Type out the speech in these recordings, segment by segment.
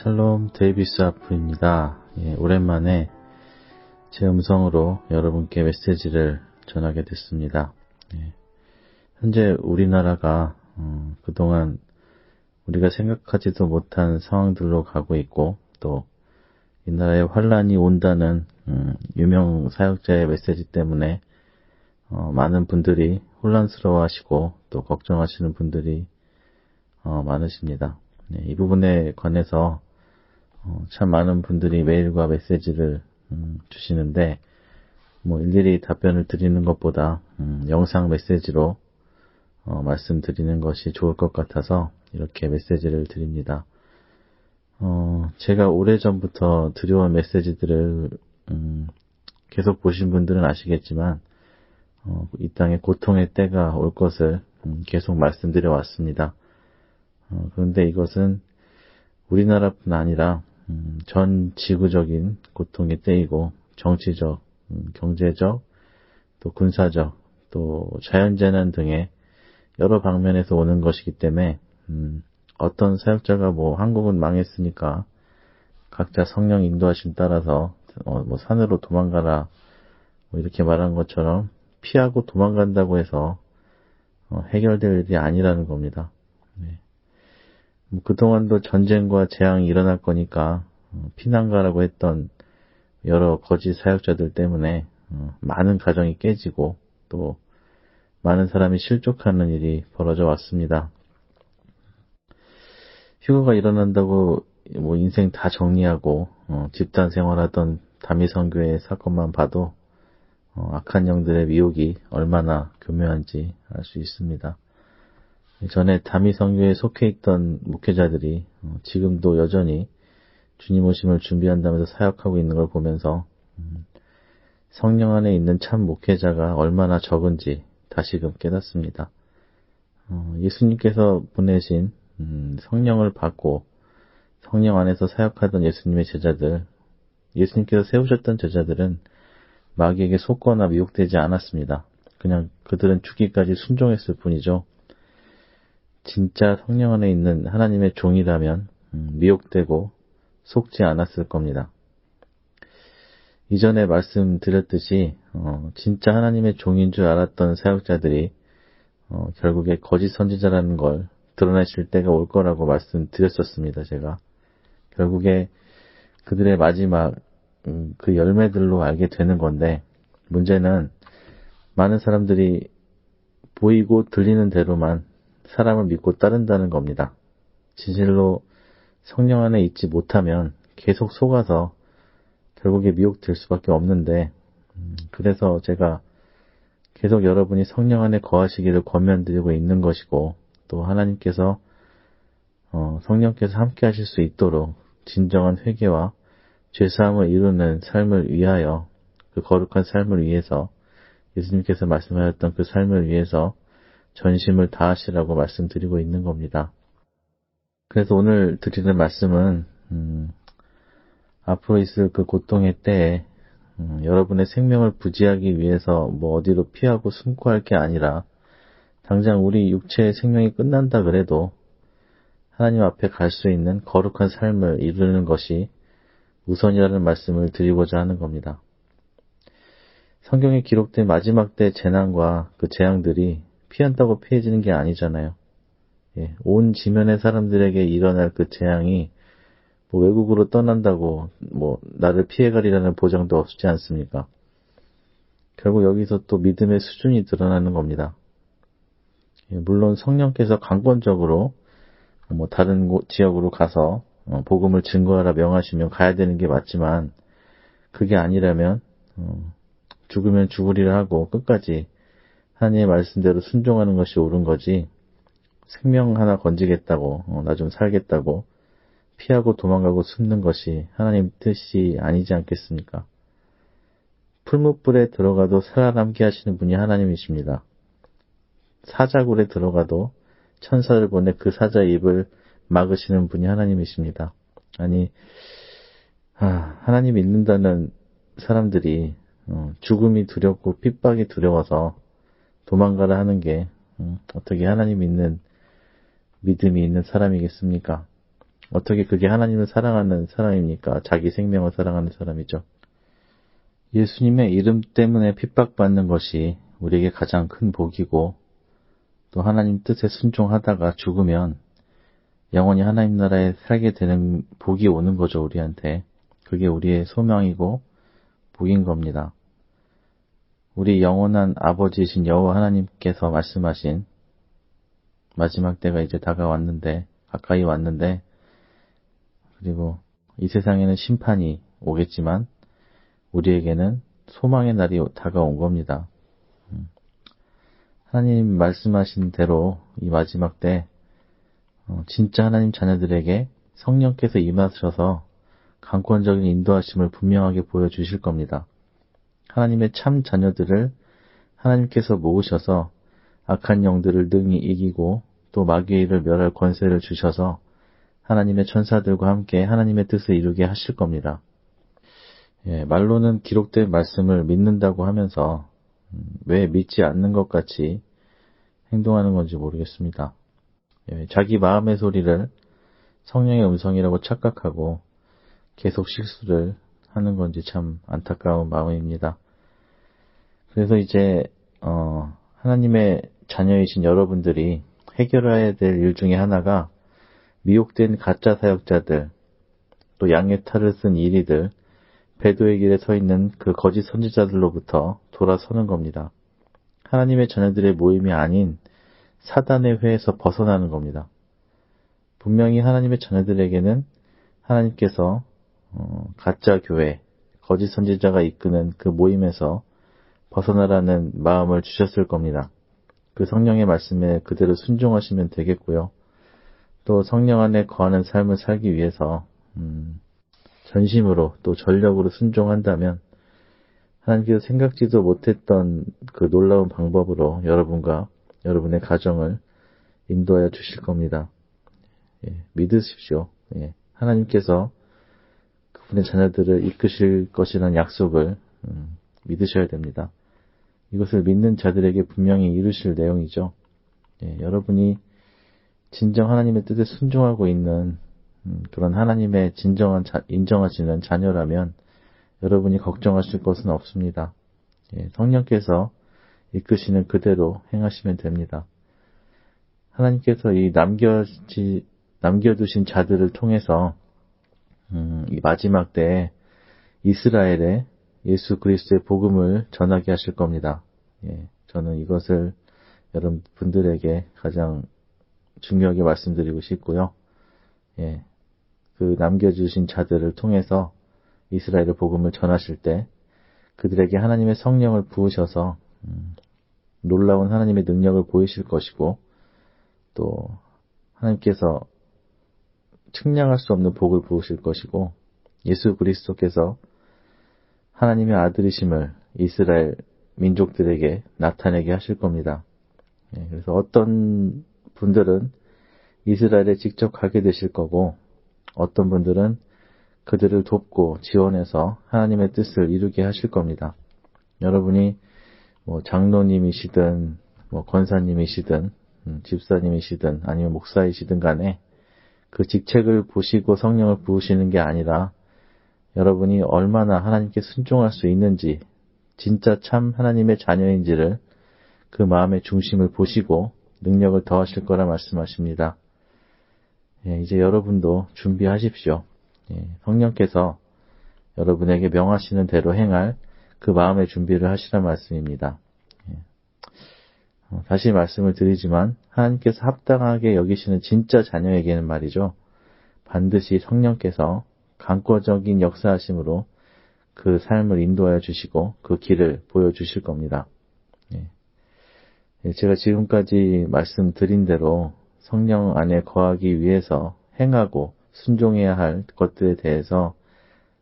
샬롬 데이비스 아프입니다. 오랜만에 제 음성으로 여러분께 메시지를 전하게 됐습니다. 현재 우리나라가 그동안 우리가 생각하지도 못한 상황들로 가고 있고, 또 이 나라에 환란이 온다는 유명 사역자의 메시지 때문에 많은 분들이 혼란스러워하시고 또 걱정하시는 분들이 많으십니다. 이 부분에 관해서 참 많은 분들이 메일과 메시지를 주시는데, 일일이 답변을 드리는 것보다 영상 메시지로 말씀드리는 것이 좋을 것 같아서 이렇게 메시지를 드립니다. 제가 오래전부터 드려온 메시지들을 계속 보신 분들은 아시겠지만 이 땅에 고통의 때가 올 것을 계속 말씀드려 왔습니다. 그런데 이것은 우리나라뿐 아니라 전 지구적인 고통의 때이고, 정치적, 경제적, 또 군사적, 또 자연재난 등의 여러 방면에서 오는 것이기 때문에 어떤 사역자가 한국은 망했으니까 각자 성령 인도하심 따라서 산으로 도망가라 이렇게 말한 것처럼 피하고 도망간다고 해서 해결될 일이 아니라는 겁니다. 그동안도 전쟁과 재앙이 일어날 거니까 피난가라고 했던 여러 거짓 사역자들 때문에 많은 가정이 깨지고 또 많은 사람이 실족하는 일이 벌어져 왔습니다. 휴거가 일어난다고 인생 다 정리하고 집단 생활하던 다미선교의 사건만 봐도 악한 영들의 미혹이 얼마나 교묘한지 알 수 있습니다. 전에 다미선교에 속해 있던 목회자들이 지금도 여전히 주님 오심을 준비한다면서 사역하고 있는 걸 보면서 성령 안에 있는 참 목회자가 얼마나 적은지 다시금 깨닫습니다. 예수님께서 보내신 성령을 받고 성령 안에서 사역하던 예수님의 제자들, 예수님께서 세우셨던 제자들은 마귀에게 속거나 미혹되지 않았습니다. 그냥 그들은 죽기까지 순종했을 뿐이죠. 진짜 성령 안에 있는 하나님의 종이라면 미혹되고 속지 않았을 겁니다. 이전에 말씀드렸듯이 진짜 하나님의 종인 줄 알았던 사역자들이 결국에 거짓 선지자라는 걸 드러내실 때가 올 거라고 말씀드렸었습니다. 제가 결국에 그들의 마지막 그 열매들로 알게 되는 건데, 문제는 많은 사람들이 보이고 들리는 대로만 사람을 믿고 따른다는 겁니다. 진실로 성령 안에 있지 못하면 계속 속아서 결국에 미혹될 수밖에 없는데, 그래서 제가 계속 여러분이 성령 안에 거하시기를 권면드리고 있는 것이고, 또 하나님께서 성령께서 함께 하실 수 있도록 진정한 회개와 죄사함을 이루는 삶을 위하여, 그 거룩한 삶을 위해서, 예수님께서 말씀하셨던 그 삶을 위해서 전심을 다하시라고 말씀드리고 있는 겁니다. 그래서 오늘 드리는 말씀은 앞으로 있을 그 고통의 때에 여러분의 생명을 부지하기 위해서 어디로 피하고 숨고 할 게 아니라, 당장 우리 육체의 생명이 끝난다 그래도 하나님 앞에 갈 수 있는 거룩한 삶을 이루는 것이 우선이라는 말씀을 드리고자 하는 겁니다. 성경에 기록된 마지막 때 재난과 그 재앙들이 피한다고 피해지는 게 아니잖아요. 온 지면의 사람들에게 일어날 그 재앙이 외국으로 떠난다고 나를 피해가리라는 보장도 없지 않습니까? 결국 여기서 또 믿음의 수준이 드러나는 겁니다. 물론 성령께서 강권적으로 다른 지역으로 가서 복음을 증거하라 명하시면 가야 되는 게 맞지만, 그게 아니라면 죽으면 죽으리라 하고 끝까지 하나님의 말씀대로 순종하는 것이 옳은 거지, 생명 하나 건지겠다고 나 좀 살겠다고 피하고 도망가고 숨는 것이 하나님 뜻이 아니지 않겠습니까? 풀무불에 들어가도 살아남게 하시는 분이 하나님이십니다. 사자굴에 들어가도 천사를 보내 그 사자의 입을 막으시는 분이 하나님이십니다. 아니, 하나님 믿는다는 사람들이 죽음이 두렵고 핍박이 두려워서 도망가라 하는 게 어떻게 하나님 믿는 믿음이 있는 사람이겠습니까? 어떻게 그게 하나님을 사랑하는 사람입니까? 자기 생명을 사랑하는 사람이죠. 예수님의 이름 때문에 핍박받는 것이 우리에게 가장 큰 복이고 또 하나님 뜻에 순종하다가 죽으면 영원히 하나님 나라에 살게 되는 복이 오는 거죠, 우리한테. 그게 우리의 소망이고 복인 겁니다. 우리 영원한 아버지이신 여호와 하나님께서 말씀하신 마지막 때가 이제 다가왔는데, 가까이 왔는데, 그리고 이 세상에는 심판이 오겠지만 우리에게는 소망의 날이 다가온 겁니다. 하나님 말씀하신 대로 이 마지막 때 진짜 하나님 자녀들에게 성령께서 임하셔서 강권적인 인도하심을 분명하게 보여주실 겁니다. 하나님의 참 자녀들을 하나님께서 모으셔서 악한 영들을 능히 이기고 또 마귀의 일을 멸할 권세를 주셔서 하나님의 천사들과 함께 하나님의 뜻을 이루게 하실 겁니다. 말로는 기록된 말씀을 믿는다고 하면서 왜 믿지 않는 것 같이 행동하는 건지 모르겠습니다. 자기 마음의 소리를 성령의 음성이라고 착각하고 계속 실수를 하는 건지 참 안타까운 마음입니다. 그래서 이제 하나님의 자녀이신 여러분들이 해결해야 될 일 중에 하나가 미혹된 가짜 사역자들, 또 양의 탈을 쓴 이리들, 배도의 길에 서 있는 그 거짓 선지자들로부터 돌아서는 겁니다. 하나님의 자녀들의 모임이 아닌 사단의 회에서 벗어나는 겁니다. 분명히 하나님의 자녀들에게는 하나님께서 가짜 교회, 거짓 선지자가 이끄는 그 모임에서 벗어나라는 마음을 주셨을 겁니다. 그 성령의 말씀에 그대로 순종하시면 되겠고요. 또 성령 안에 거하는 삶을 살기 위해서 전심으로 또 전력으로 순종한다면 하나님께서 생각지도 못했던 그 놀라운 방법으로 여러분과 여러분의 가정을 인도하여 주실 겁니다. 믿으십시오. 하나님께서 그분의 자녀들을 이끄실 것이라는 약속을 믿으셔야 됩니다. 이것을 믿는 자들에게 분명히 이루실 내용이죠. 여러분이 진정 하나님의 뜻에 순종하고 있는 그런 하나님의 진정한 인정하시는 자녀라면 여러분이 걱정하실 것은 없습니다. 성령께서 이끄시는 그대로 행하시면 됩니다. 하나님께서 이 남겨두신 자들을 통해서 이 마지막 때에 이스라엘에 예수 그리스도의 복음을 전하게 하실 겁니다. 저는 이것을 여러분들에게 가장 중요하게 말씀드리고 싶고요. 그 남겨주신 자들을 통해서 이스라엘의 복음을 전하실 때 그들에게 하나님의 성령을 부으셔서 놀라운 하나님의 능력을 보이실 것이고 또 하나님께서 측량할 수 없는 복을 부으실 것이고 예수 그리스도께서 하나님의 아들이심을 이스라엘 민족들에게 나타내게 하실 겁니다. 그래서 어떤 분들은 이스라엘에 직접 가게 되실 거고 어떤 분들은 그들을 돕고 지원해서 하나님의 뜻을 이루게 하실 겁니다. 여러분이 장로님이시든 권사님이시든 집사님이시든 아니면 목사이시든 간에 그 직책을 보시고 성령을 부으시는 게 아니라 여러분이 얼마나 하나님께 순종할 수 있는지 진짜 참 하나님의 자녀인지를 그 마음의 중심을 보시고 능력을 더하실 거라 말씀하십니다. 이제 여러분도 준비하십시오. 성령께서 여러분에게 명하시는 대로 행할 그 마음의 준비를 하시란 말씀입니다. 다시 말씀을 드리지만 하나님께서 합당하게 여기시는 진짜 자녀에게는 말이죠. 반드시 성령께서 강권적인 역사하심으로 그 삶을 인도하여 주시고 그 길을 보여주실 겁니다. 제가 지금까지 말씀드린 대로 성령 안에 거하기 위해서 행하고 순종해야 할 것들에 대해서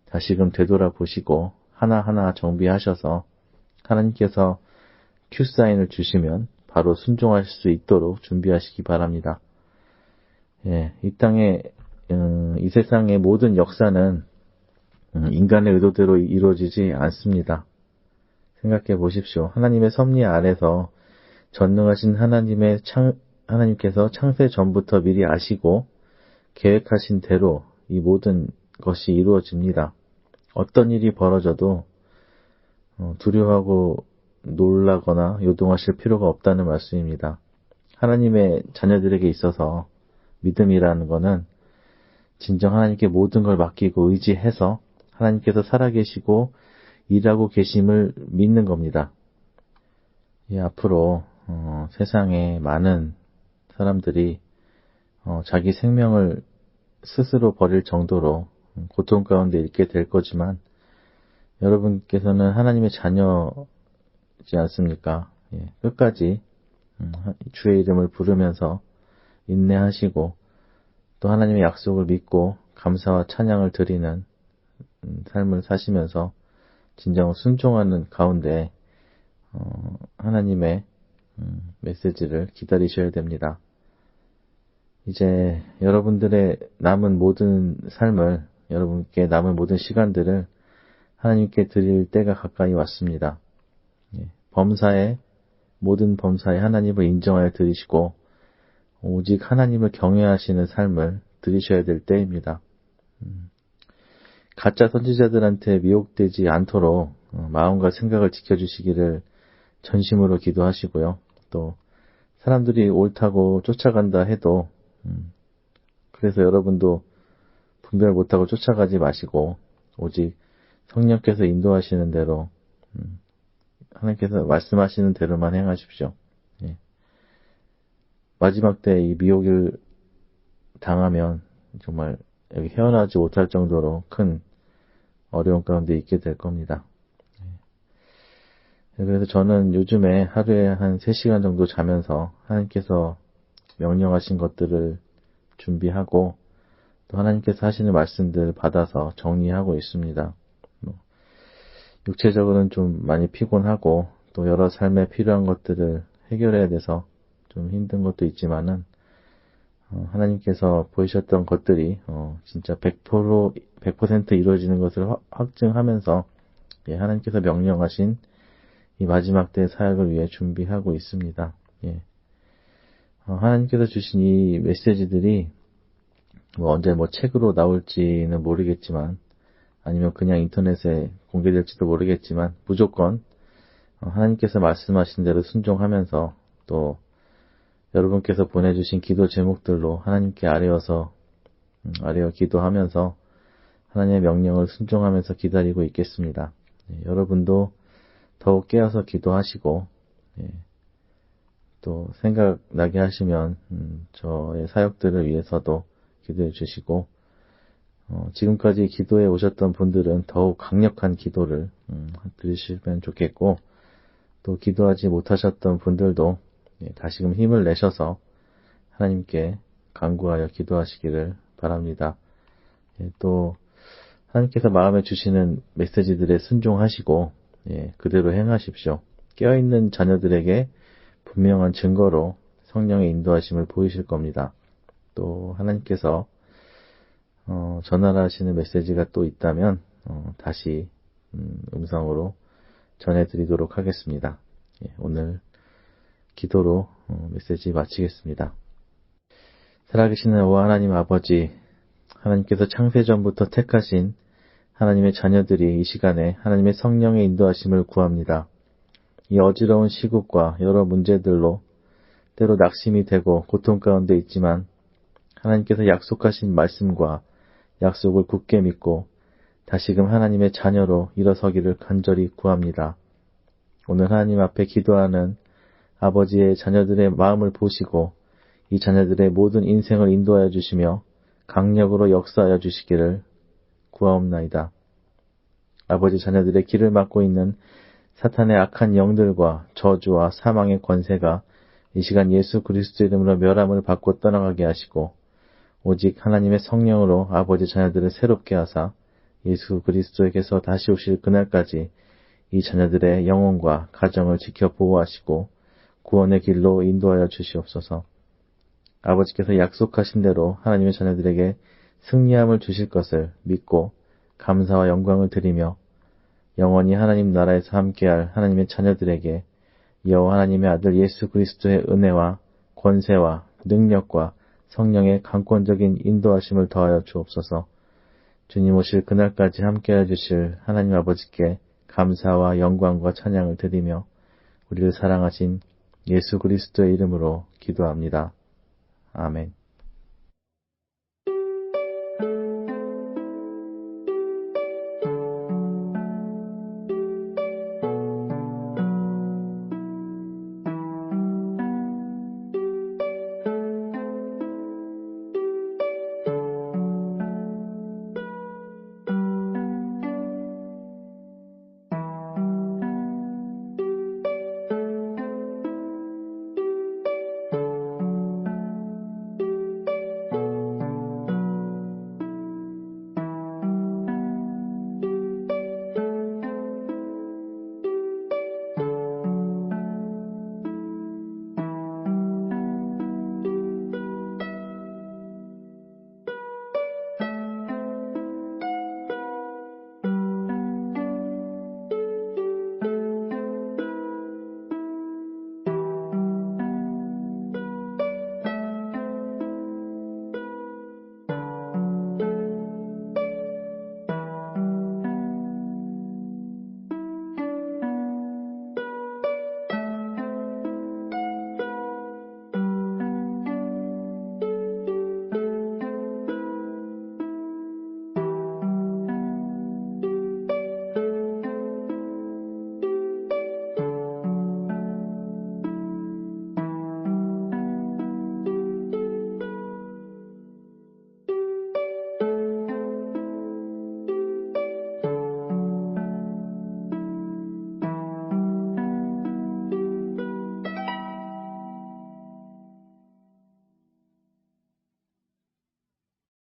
다시금 되돌아보시고 하나하나 정비하셔서 하나님께서 큐사인을 주시면 바로 순종하실 수 있도록 준비하시기 바랍니다. 이 땅에 이 세상의 모든 역사는 인간의 의도대로 이루어지지 않습니다. 생각해 보십시오. 하나님의 섭리 아래서 전능하신 하나님께서 창세 전부터 미리 아시고 계획하신 대로 이 모든 것이 이루어집니다. 어떤 일이 벌어져도 두려워하고 놀라거나 요동하실 필요가 없다는 말씀입니다. 하나님의 자녀들에게 있어서 믿음이라는 것은 진정 하나님께 모든 걸 맡기고 의지해서 하나님께서 살아계시고 일하고 계심을 믿는 겁니다. 앞으로 세상에 많은 사람들이 자기 생명을 스스로 버릴 정도로 고통 가운데 있게 될 거지만 여러분께서는 하나님의 자녀지 않습니까? 끝까지 주의 이름을 부르면서 인내하시고 또 하나님의 약속을 믿고 감사와 찬양을 드리는 삶을 사시면서 진정 순종하는 가운데 하나님의 메시지를 기다리셔야 됩니다. 이제 여러분들의 남은 모든 삶을, 여러분께 남은 모든 시간들을 하나님께 드릴 때가 가까이 왔습니다. 모든 범사에 하나님을 인정하여 드리시고 오직 하나님을 경외하시는 삶을 드리셔야 될 때입니다. 가짜 선지자들한테 미혹되지 않도록 마음과 생각을 지켜주시기를 전심으로 기도하시고요. 또 사람들이 옳다고 쫓아간다 해도 그래서 여러분도 분별 못하고 쫓아가지 마시고 오직 성령께서 인도하시는 대로 하나님께서 말씀하시는 대로만 행하십시오. 마지막 때 이 미혹을 당하면 정말 여기 헤어나지 못할 정도로 큰 어려움 가운데 있게 될 겁니다. 그래서 저는 요즘에 하루에 한 3시간 정도 자면서 하나님께서 명령하신 것들을 준비하고 또 하나님께서 하시는 말씀들 받아서 정리하고 있습니다. 육체적으로는 좀 많이 피곤하고 또 여러 삶에 필요한 것들을 해결해야 돼서 좀 힘든 것도 있지만은 하나님께서 보이셨던 것들이 진짜 100% 이루어지는 것을 확증하면서 하나님께서 명령하신 이 마지막 때 사역을 위해 준비하고 있습니다. 하나님께서 주신 이 메시지들이 언제 책으로 나올지는 모르겠지만 아니면 그냥 인터넷에 공개될지도 모르겠지만 무조건 하나님께서 말씀하신 대로 순종하면서 또 여러분께서 보내주신 기도 제목들로 하나님께 아뢰어 기도하면서 하나님의 명령을 순종하면서 기다리고 있겠습니다. 여러분도 더욱 깨어서 기도하시고 또 생각나게 하시면 저의 사역들을 위해서도 기도해 주시고 지금까지 기도해 오셨던 분들은 더욱 강력한 기도를 드리시면 좋겠고 또 기도하지 못하셨던 분들도 다시금 힘을 내셔서 하나님께 간구하여 기도하시기를 바랍니다. 또 하나님께서 마음에 주시는 메시지들에 순종하시고 그대로 행하십시오. 깨어있는 자녀들에게 분명한 증거로 성령의 인도하심을 보이실 겁니다. 또 하나님께서 전하시는 메시지가 또 있다면 다시 음성으로 전해드리도록 하겠습니다. 오늘 기도로 메시지 마치겠습니다. 살아계신 오 하나님 아버지, 하나님께서 창세전부터 택하신 하나님의 자녀들이 이 시간에 하나님의 성령의 인도하심을 구합니다. 이 어지러운 시국과 여러 문제들로 때로 낙심이 되고 고통 가운데 있지만 하나님께서 약속하신 말씀과 약속을 굳게 믿고 다시금 하나님의 자녀로 일어서기를 간절히 구합니다. 오늘 하나님 앞에 기도하는 아버지의 자녀들의 마음을 보시고 이 자녀들의 모든 인생을 인도하여 주시며 강력으로 역사하여 주시기를 구하옵나이다. 아버지 자녀들의 길을 막고 있는 사탄의 악한 영들과 저주와 사망의 권세가 이 시간 예수 그리스도 이름으로 멸함을 받고 떠나가게 하시고 오직 하나님의 성령으로 아버지 자녀들을 새롭게 하사 예수 그리스도에게서 다시 오실 그날까지 이 자녀들의 영혼과 가정을 지켜 보호하시고 구원의 길로 인도하여 주시옵소서. 아버지께서 약속하신 대로 하나님의 자녀들에게 승리함을 주실 것을 믿고 감사와 영광을 드리며 영원히 하나님 나라에서 함께할 하나님의 자녀들에게 여호와 하나님의 아들 예수 그리스도의 은혜와 권세와 능력과 성령의 강권적인 인도하심을 더하여 주옵소서. 주님 오실 그날까지 함께해 주실 하나님 아버지께 감사와 영광과 찬양을 드리며 우리를 사랑하신 예수 그리스도의 이름으로 기도합니다. 아멘.